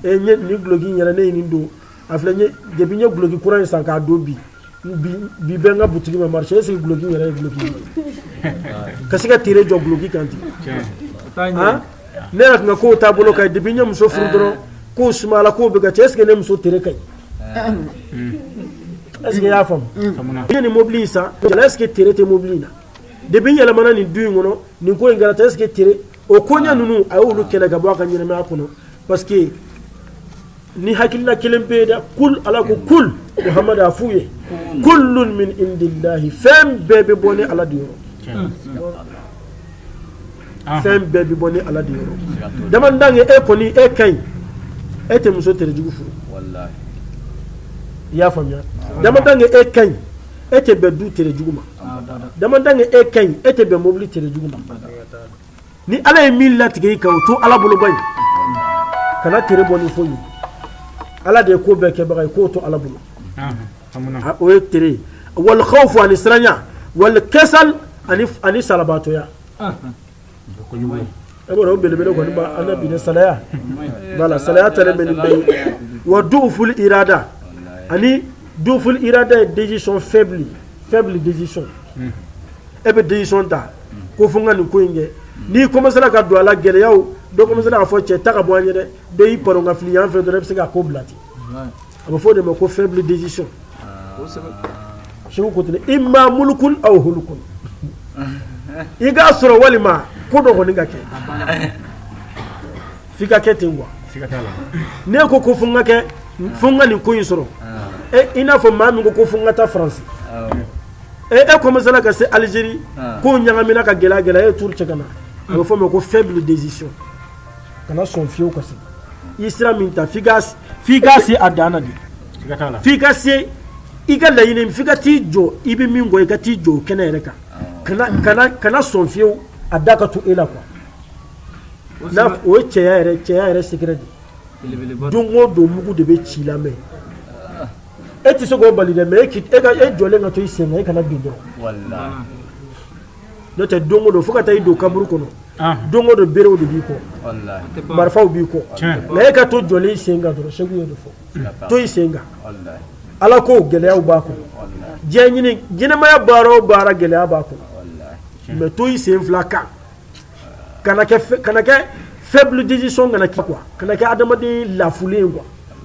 enye ni blogi nyara ne ni do aflenye debi nye blogi kuran sanka do bi benga butigi ma marché c'est blogi nyara blogi kasika tere jo blogi kanti ha ne rak nga ko tabulo kay debi nye muso furdro ko sumala ko be ga est-ce que ne muso tere kay est-ce que ya fam ni mobili sa est-ce que tere te mobili na de bin yala mana ni du ngono ni ko ngara est-ce que tere o konya nunu ayulu kele ga baka nyina ma kono parce que ni hakilla kelembe da kul ala ko kul muhammad afuye kullun min indillahi fam bebe boni ala diyo fam bebe boni ala diyo damandange e koni e kay ete muso tere jugu fu wallahi ya famya damandange e kay ete be du tere juguma damandange e kay ete be mobili tere juguma ni ala e milla tige ka to ala bulu bay kana tere boni foyi ala de ko be ke bagay ko to ala bulu o e tere wal khawf an isranya wal kasal ani salabato ya ko nyumay e bo be ko ba anabi ne salaya bala salaya tere men bay wa du'ful irada ani du'ful irada décision faible décision e be décision ta ko funga ni ko nge ni commencer la ka do ala gele yaw do commencer la fo che taka boanye de yi paro nga flian fe do rep se ka ko blati aba fo de mo ko faible décision je ko tene imma mulkun aw hulukun iga soro walima ko do ni ngake fika ketingwa fika tala ne ko funga ke funga ni ko yisoro e ina fo mami ko funga ta France e commencer la ka se Algérie ko nyangamina ka gela e tour chekana il faut me ko faible décision kana son fio ko si isra minta figasi adana di figasi iga la yini figati jo ibi mingo igati jo kenere ka kana son fio adaka tu ela kwa na o cheyere secret dungo do mugu de be chilame eti so go balide me e jole ngato isenga kana bindo wallahi no te dongo do fukata ido kamuru kono dongo do bero do biko wallahi marfa biko na ka to jole isenga do shegu yodo fo to isenga wallahi ala ko gele ya bako wallahi jenyini jina maya baro bara gele ya bako wallahi me to isen flaka kana ke faible décision kana ki quoi kana ke adama de la foulée quoi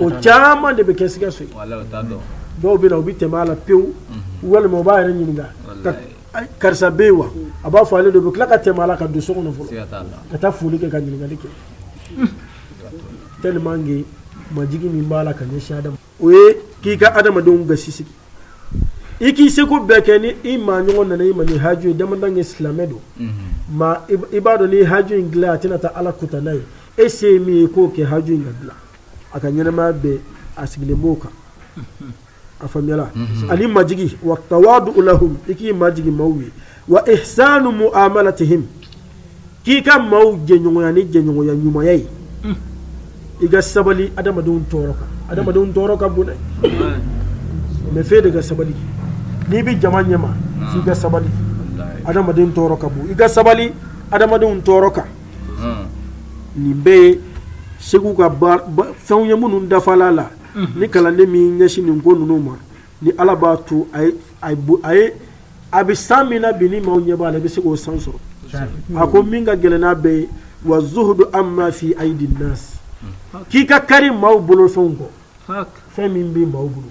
o caman de bɛ kɛ Sikaso dɔw bɛ na u bɛ tɛmɛ a la pewu walima u b'a yɛrɛ ɲininka karisa bɛ yen wa a b'a fɔ ale de bɛ tila ka tɛmɛ a la ka don so kɔnɔ fɔlɔ ka taa foli kɛ ka ɲininkali kɛ tellement que majigi min b'a la ka ɲɛsin adama o ye k'i ka adamadenw gasi sigi i k'i seko bɛɛ kɛ ni i maa ɲɔgɔn nana i ma ni haju ye damandan ye silamɛ don i b'a dɔn ni haju in dilan a tɛna taa ala kuta n'a ye e se ye min ye k'o kɛ haju in ka dilan a ka ɲɛnamaya bɛɛ a sigilen b'o kan a faamuyala ani majigi wa tawadu lahum i k'i majigi maaw ye wa ihsanu mu'amalatihim k'i ka maaw jɛɲɔgɔnya ni jɛɲɔgɔnya ɲumanya ye i ka sabali adamadenw tɔɔrɔ kan adamadenw tɔɔrɔ ka bon dɛ mais f'e de ka sabali n'i bɛ jama ɲɛma f'i ka sabali adamadenw tɔɔrɔ ka bon i ka sabali adamadenw tɔɔrɔ kan nin bɛɛ ye segu ka fɛnw ye minnu dafala la ni kalanden min ɲɛsin nin ko ninnu ma ni ala b'a to a bɛ san min na bi ni maaw ɲɛ b'a la i bɛ se k'o san sɔrɔ a ko min ka gɛlɛn n'a bɛɛ ye wa zuhudu amma fi aidi nas k'i ka kari maaw bolo fɛnw kɔ fɛn min bɛ maaw bolo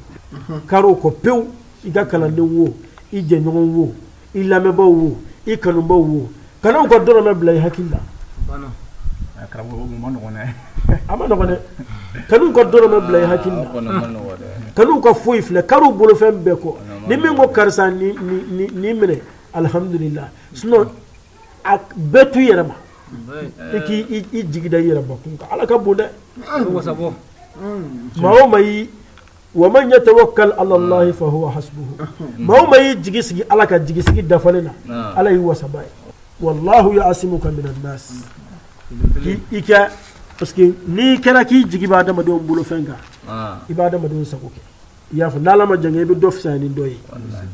kari o kɔ pewu i ka kalanden wo i jɛɲɔgɔn wo i lamɛnbaw wo i kanubaw wo kanaw ka dɔrɔmɛ bila i hakili la a ma nɔgɔn dɛ kanu ka dɔrɔmɛ bila i hakili la kanu ka foyi filɛ kariw bolo fɛn bɛɛ kɔ ni min ko karisa ni minɛ alhamdulillah sinon a bɛɛ tu i yɛrɛ ma i k'i jigi da i yɛrɛ bakun kan ala ka bon dɛ maa o maa yi wa man yatawakkal ala allahi fa huwa hasbuhu maa o maa y'i jigi sigi ala ka jigi sigi dafalen na ala y'i wasaba ye wallahu ya'asimuka minan nas i ka parce que n'i kɛra k'i jigi b'a adamadenw bolo fɛn kan i b'a adamadenw sago kɛ i y'a fɔ n'ala ma jan i bɛ dɔ fisaya ni dɔ ye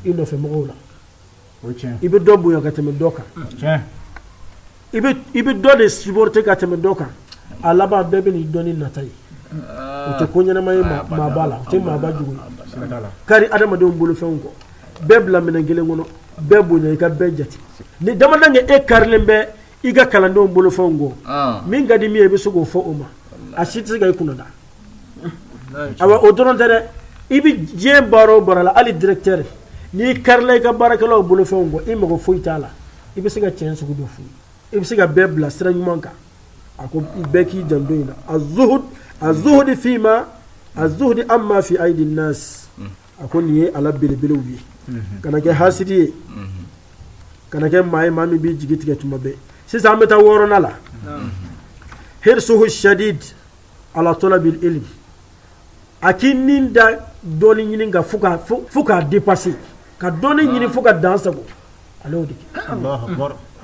i nɔfɛ mɔgɔw la i bɛ dɔ bonya ka tɛmɛ dɔ kan i bɛ dɔ de supporter ka tɛmɛ dɔ kan a laban bɛɛ bɛ n'i dɔn ni nata ye o tɛ ko ɲɛnama ye maa ba la o tɛ maa ba jugu ye kari adamadenw bolo fɛnw kɔ bɛɛ bila minɛn kelen kɔnɔ bɛɛ bonya i ka bɛɛ jate ni damandan kɛ e karilen bɛ i ka kalandenw bolo fɛnw kɔ min ka di min ye i bɛ se k'o fɔ o ma a si tɛ se ka i kunna da awa o dɔrɔn tɛ dɛ i bɛ diɲɛ baara o baara la hali directeur n'i karila i ka baarakɛlaw bolo fɛnw kɔ i mago foyi t'a la i bɛ se ka tiɲɛ sugu dɔ f'u ye i bɛ se ka bɛɛ bila sira ɲuman kan a ko bɛɛ k'i janto in na azuhudi fima azuhudi amma fi aidi nas a ko nin ye ala belebelew ye kana kɛ hasidi ye kana kɛ maa ye maa min b'i jigi tigɛ tuma bɛɛ sisan an bɛ taa wɔɔrɔnan la hirsuhu shadid ala talabil ilm a k'i nin da dɔɔni ɲini ka fo k'a dépasser ka dɔɔni ɲini fo ka dan sago ale y'o de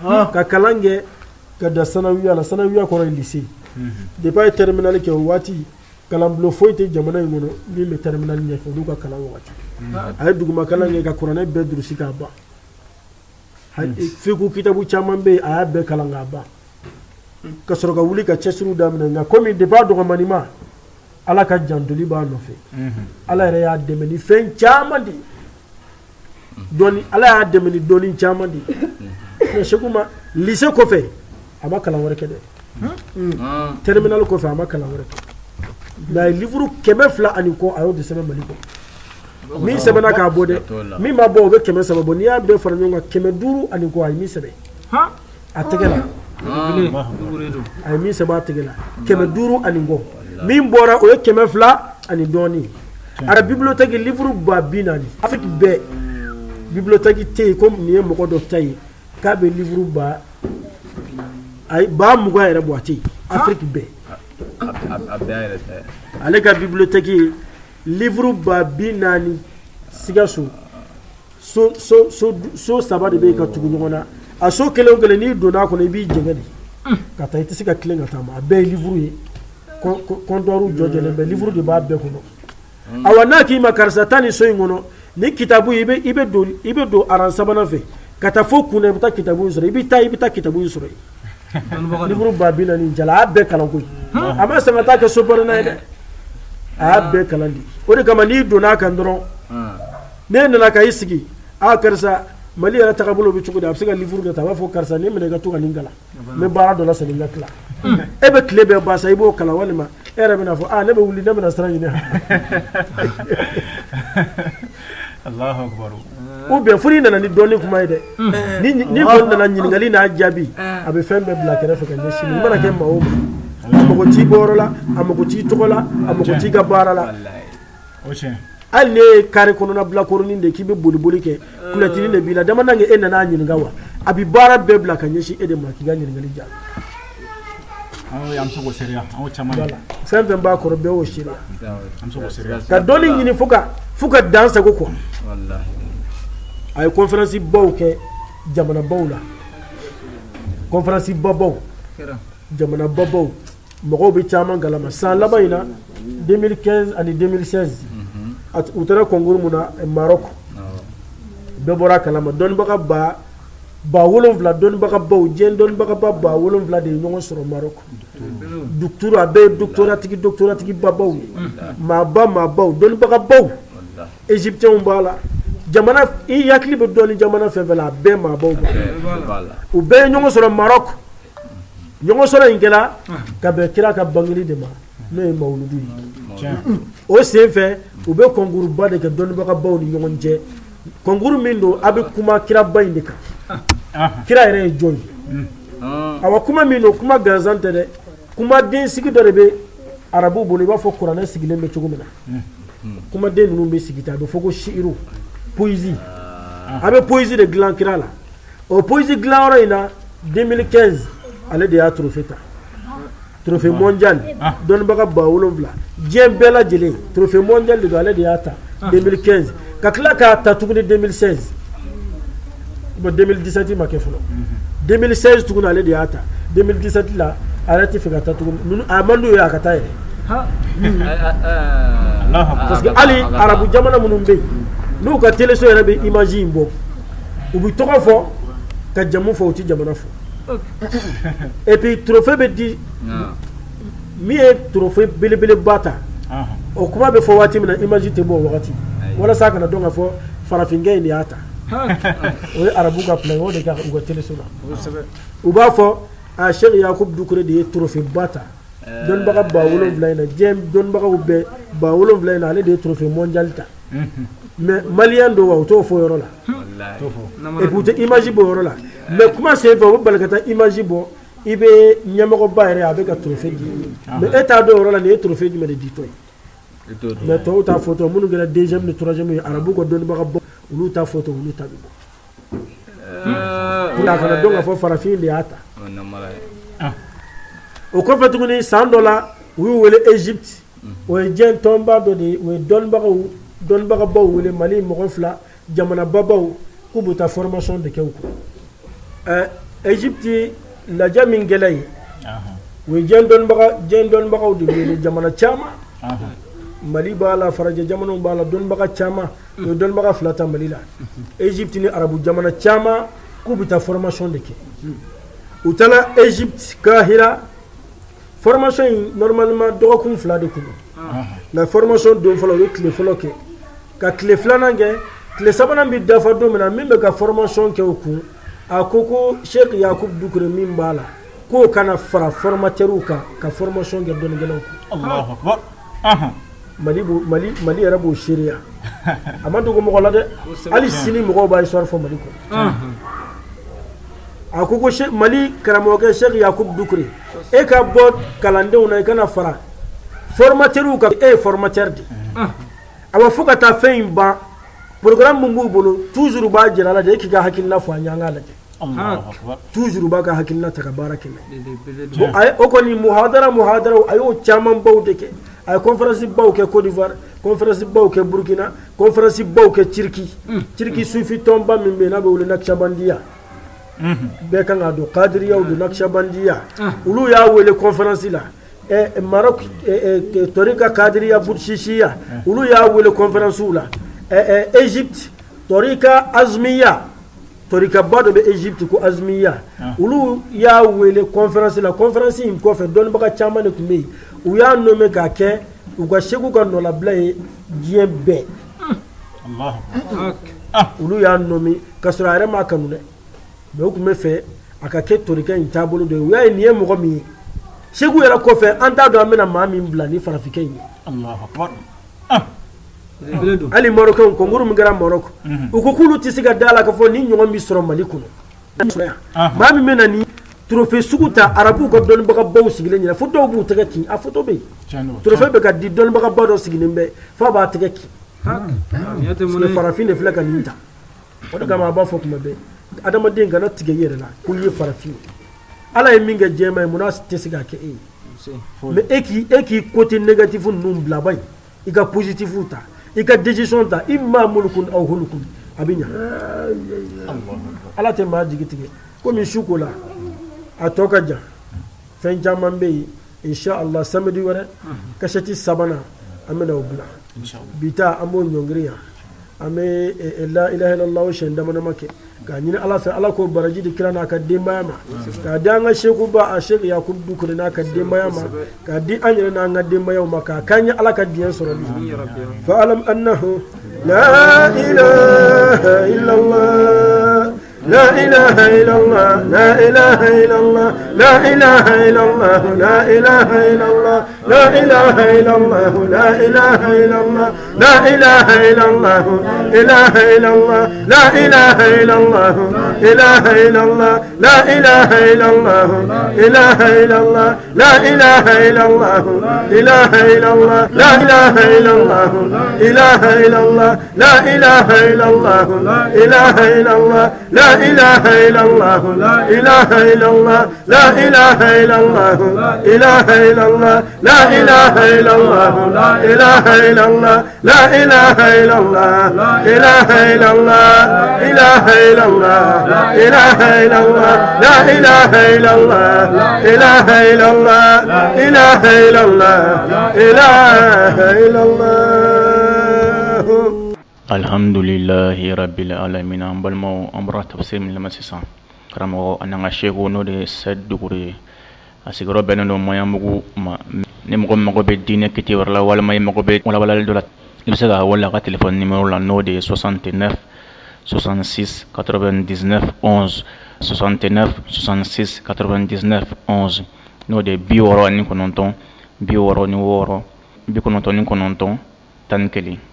kɛ ka kalan kɛ ka da sanawiya la sanawiya kɔrɔ ye lycée depuis a ye terminal kɛ o waati kalanbulon foyi tɛ jamana in kɔnɔ min bɛ terminal ɲɛfɛ olu ka kalan waati a ye duguma kalan kɛ ka kuranɛ bɛɛ durusi k'a ban fiqhu kitabu caman bɛ yen a y'a bɛɛ kalan k'a ban ka sɔrɔ ka wuli ka cɛsiriw daminɛ nka komi depuis a dɔgɔmani ma ala ka jantoli b'a nɔfɛ ala yɛrɛ y'a dɛmɛ ni fɛn caman de dɔɔni ala y'a dɛmɛ ni dɔɔni caman de mais Seku ma lycée kɔfɛ a ma kalan wɛrɛ kɛ dɛ terminal kɔfɛ a ma kalan wɛrɛ kɛ mais a ye livre 200 ani kɔ a y'o de sɛbɛn Mali kɔnɔ min sɛbɛnna k'a bɔ dɛ min ma bɔ o bɛ 300 bɔ n'i y'a bɛɛ fara ɲɔgɔn kan 500 ani kɔ a ye min sɛbɛn a tɛgɛ la a ye min sɛbɛn a tɛgɛ la 500 ani kɔ min bɔra o ye 200 ani dɔɔni ara bibliothèque livre 40,000 Afrique bɛɛ bibliothèque tɛ yen comme nin ye mɔgɔ dɔ ta ye k'a bɛ livre ba 20 yɛrɛ bɔ a tɛ yen Afrique bɛɛ ale ka bibliothèque livre 40,000 Sikaso so saba de bɛ yen ka tugu ɲɔgɔn na a so kelen o kelen n'i donna a kɔnɔ i b'i jɛngɛ de ka taa i tɛ se ka tilen ka taa ma a bɛɛ ye livre ye comptoir jɔjɛlen bɛ livre de b'a bɛɛ kɔnɔ awa n'a k'i ma karisa taa ni so in kɔnɔ ni kitabu i bɛ don aran sabanan fɛ ka taa fo kun na i bɛ taa kitabu in sɔrɔ i bɛ taa kitabu in sɔrɔ yen livre 40,000 jala a y'a bɛɛ kalan koyi a ma sɛgɛn taa kɛ so bɔrɛna ye dɛ a y'a bɛɛ kalan de o de kama n'i donna a kan dɔrɔn ne nana ka i sigi karisa Mali yɛrɛ tagabolo bɛ cogo di a bɛ se ka livre dɔ ta a b'a fɔ karisa ne minɛ i ka to ka nin kalan n bɛ baara dɔ la sanni n ka tila e bɛ tile bɛɛ ban sa i b'o kalan walima era bena fo ne be wuli ne bena sara ɲini Allahu akbar. ou bien furi nana ni dɔɔni kuma ye dɛ ni dɔɔni nana ɲininkali n'a jaabi a bɛ fɛn bɛɛ bila kɛrɛfɛ ka ɲɛsin i mana kɛ maa o maa a mago t'i bɔyɔrɔ la a mago t'i tɔgɔ la a mago t'i ka baara la O tiɲɛ. hali ne ye kare kɔnɔna bila koronin de k'i bɛ boli kɛ kuletinin de b'i la dama nange e nana a ɲininka wa a bɛ baara bɛɛ bila ka ɲɛsin e de ma k'i ka ɲininkali jaabi An bɛ se k'o seriya an y'o caman ye. voilà fɛn fɛn b'a kɔrɔ bɛɛ y'o seereya An bɛ se k'o seriya. ka dɔɔni ɲini fo ka dan sago quoi a ye conférence baw kɛ jamana baw la conférence babaw jamana babaw mɔgɔw bɛ caman galama san laban in na 2015 ani 2016 u taara concours mun na Maroc bɛɛ bɔra a kalama dɔnnibaga ba 7,000 dɔnnibaga baw diɲɛ dɔnnibaga ba 7,000 de ye ɲɔgɔn sɔrɔ Maroc docteur a bɛɛ ye doctoratigi babaw ye maabaw dɔnnibaga baw égyptiens b'a la jamana i hakili bɛ dɔɔni jamana fɛn fɛn la a bɛɛ maabaw b'a la u bɛɛ ye ɲɔgɔn sɔrɔ Maroc ɲɔgɔn sɔrɔ in kɛra ka bɛn kira ka bangeli de ma n'o ye mawuludu ye o sen fɛ u bɛ concours ba de kɛ dɔnnibaga baw ni ɲɔgɔn cɛ concours min don a bɛ kuma kira ba in de kan kira yɛrɛ ye jɔn ye awa kuma min don kuma gansan tɛ dɛ kuma den sigi dɔ de bɛ arabu bolo i b'a fɔ kuranɛ sigilen bɛ cogo min na kuma den ninnu bɛ sigi ten a bɛ fɔ ko shiiru poésie a bɛ poésie de dilan kira la o poésie dilanyɔrɔ in na 2015 ale de y'a trophée ta trophée mondial dɔnnibaga 7,000 diɲɛ bɛɛ lajɛlen trophée mondial de don ale de y'a ta 2015 ka tila k'a ta tuguni 2016 bon 2017 ma kɛ fɔlɔ 2016 tuguni ale de y'a ta 2017 la ale tɛ fɛ ka ta tuguni a man d'u ye a ka taa yɛrɛ parce que hali arabu jamana minnu bɛ yen n'u ka téléso yɛrɛ bɛ image in bɔ u bɛ tɔgɔ fɔ ka jamu fɔ u tɛ jamana fɔ et puis trophée bɛ di min ye trophée belebeleba ta o kuma bɛ fɔ waati min na image tɛ bɔ o wagati walasa a kana dɔn ka fɔ farafinkɛ in de y'a ta o ye arabu ka plan o de kɛ u ka téléso la u b'a fɔ a Cheikh Yakubu Dukure de ye trophée ba ta dɔnnibaga 7,000 in na diɲɛ dɔnnibagaw bɛɛ 7,000 in na ale de ye trophée mondial ta mais malien do wa o t'o fɔ yɔrɔ la et puis u tɛ image bɔ yɔrɔ la mais kuma sen fɛ o bɛ bali ka taa image bɔ i bɛ ɲɛmɔgɔba yɛrɛ a bɛ ka trophée di mais e t'a dɔn o yɔrɔ la nin ye trophée jumɛn de di tɔ ye mais tɔw ta photo minnu kɛra deuxième ni troisième ye arabu ka dɔnnibaga bɔ olu ta photo olu ta bɛ bɔ pour a kana dɔn ka fɔ farafin de y'a ta o kɔfɛ tuguni san dɔ la u y'u wele Égypte o ye diɲɛ tɔnba dɔ de ye o ye dɔnnibagabaw wele Mali mɔgɔ 2 jamana babaw k'u bɛ taa formation de kɛ u kun Égypte lajɛ min kɛla yen u ye diɲɛ dɔnnibagaw de wele jamana caman Mali b'a la farajɛ jamanaw b'a la dɔnnibaga caman u ye dɔnnibaga 2 ta Mali la Égypte ni arabu jamana caman k'u bɛ taa formation de kɛ u taara Égypte Kahira formation in normalement dɔgɔkun 2 de kun nka formation don fɔlɔ u ye tile fɔlɔ kɛ ka tile 2nan kɛ tile 3nan bɛ dafa don min na min bɛ ka formation kɛ o kun a ko Cheikh Yakubu Dukure min b'a la k'o kana fara formateurs kan ka formation kɛ dɔnnikɛlaw kun Allahu akbar. Mali yɛrɛ b'o seereya a ma dogo mɔgɔ la dɛ hali sini mɔgɔw b'a histoire fɔ Mali kɔnɔ a ko Mali karamɔgɔkɛ Cheikh Yakubu Dukure e ka bɔ kalandenw na i kana fara formateurs kan e ye formateur de a b'a fɔ ka taa fɛn in ban programme min b'u bolo toujours b'a jira a la de e k'i ka hakilina fɔ an ye an k'a lajɛ toujours b'a ka hakilina ta ka baara kɛ n'a ye o kɔni muhadaraw a y'o caman baw de kɛ a ye conférence baw kɛ Côte d'Ivoire conférence baw kɛ Burkina conférence baw kɛ Turki sufi tɔnba min bɛ yen n'a bɛ wele Naqshbandiya bɛɛ kan k'a dɔn kadiriyaw don Naqshbandiya olu y'a wele conférence la Maroc torika kadiriya Butshiya olu y'a wele conférence la Égypte torika Azmiya torika ba dɔ bɛ Égypte ko Azmiya olu y'a wele conférence la conférence in kɔfɛ dɔnnibaga caman de tun bɛ yen u y'a nommé k'a kɛ u ka segu ka nɔlabila ye diɲɛ bɛɛ olu y'a nommé k'a sɔrɔ a yɛrɛ m'a kanu dɛ mais u tun bɛ fɛ a ka kɛ torika in taabolo dɔ ye u y'a ye nin ye mɔgɔ min ye segu yɛrɛ kɔfɛ an t'a dɔn an bɛna maa min bila ni farafikɛ in ye Allahu akbar. hali Marɔkɛnw concours min kɛra Marɔku u ko k'olu tɛ se ka da la k'a fɔ ni ɲɔgɔn bi sɔrɔ Mali kɔnɔ maa min bɛna ni trophée sugu ta arabuw ka dɔnnibagabaw sigilen ɲɛna fo dɔw b'u tɛgɛ kin a photo bɛ yen trophée bɛ ka di dɔnnibagaba dɔ sigilen bɛ f'a b'a tɛgɛ kin parce que farafin de filɛ ka nin ta o de kama a b'a fɔ tuma bɛɛ adamaden kana tigɛ i yɛrɛ la ko i ye farafin ye ala ye min kɛ jɛma ye munna tɛ se k'a kɛ e ye mais e k'i côté négatif ninnu bila ba in i ka positif ta i ka décision ta i maa mulukun aw hulukun a bɛ ɲa ala tɛ maa jigi tigɛ komi su ko la a tɔ ka jan fɛn caman bɛ yen inshallah samedi wɛrɛ kasɛti sabanan an bɛna o bila bi ta an b'o ɲɔngiri yan an bɛ la ilaha illallah siyɛn dama dama kɛ k'a ɲini ala fɛ ala k'o baraji di kira n'a ka denbaya ma k'a di an ka sekuba a seki yakubu dukure n'a ka denbaya ma k'a di an yɛrɛ n'an ka denbayaw ma k'a k'an ye ala ka diɲɛ sɔrɔli fa alam annahu la ilaha illallah لا إله إلا الله لا إله إلا الله لا إله إلا الله لا إله إلا الله لا إله إلا الله لا إله إلا الله لا إله إلا الله إله إلا الله لا إله إلا الله إله إلا الله لا إله إلا الله إله إلا الله لا إله إلا الله إله إلا الله لا إله إلا الله إله إلا الله لا إله إلا الله إله إلا الله لا إله إلا الله لا إله إلا الله لا إله إلا الله إله إلا الله لا إله إلا الله لا إله إلا الله لا إله إلا الله إله إلا الله إله إلا الله إله إلا الله لا إله إلا الله إله إلا الله إله إلا الله إله إلا الله alhamdulillahi rabbil alamin an balimaw an bɔra tafsir min lamɛn sisan karamɔgɔ an'an ka seko n'o de ye Sɛd Dukure a sigiyɔrɔ bɛnnen don Maɲanbugu ma ni mɔgɔ min mago bɛ diinɛ kiti wɛrɛ la walima i mago bɛ walawalali dɔ la i bɛ se ka wele a ka téléphone numéro la n'o de ye 69 66 99 11 69 66 99 11 n'o de ye 69 66 99 11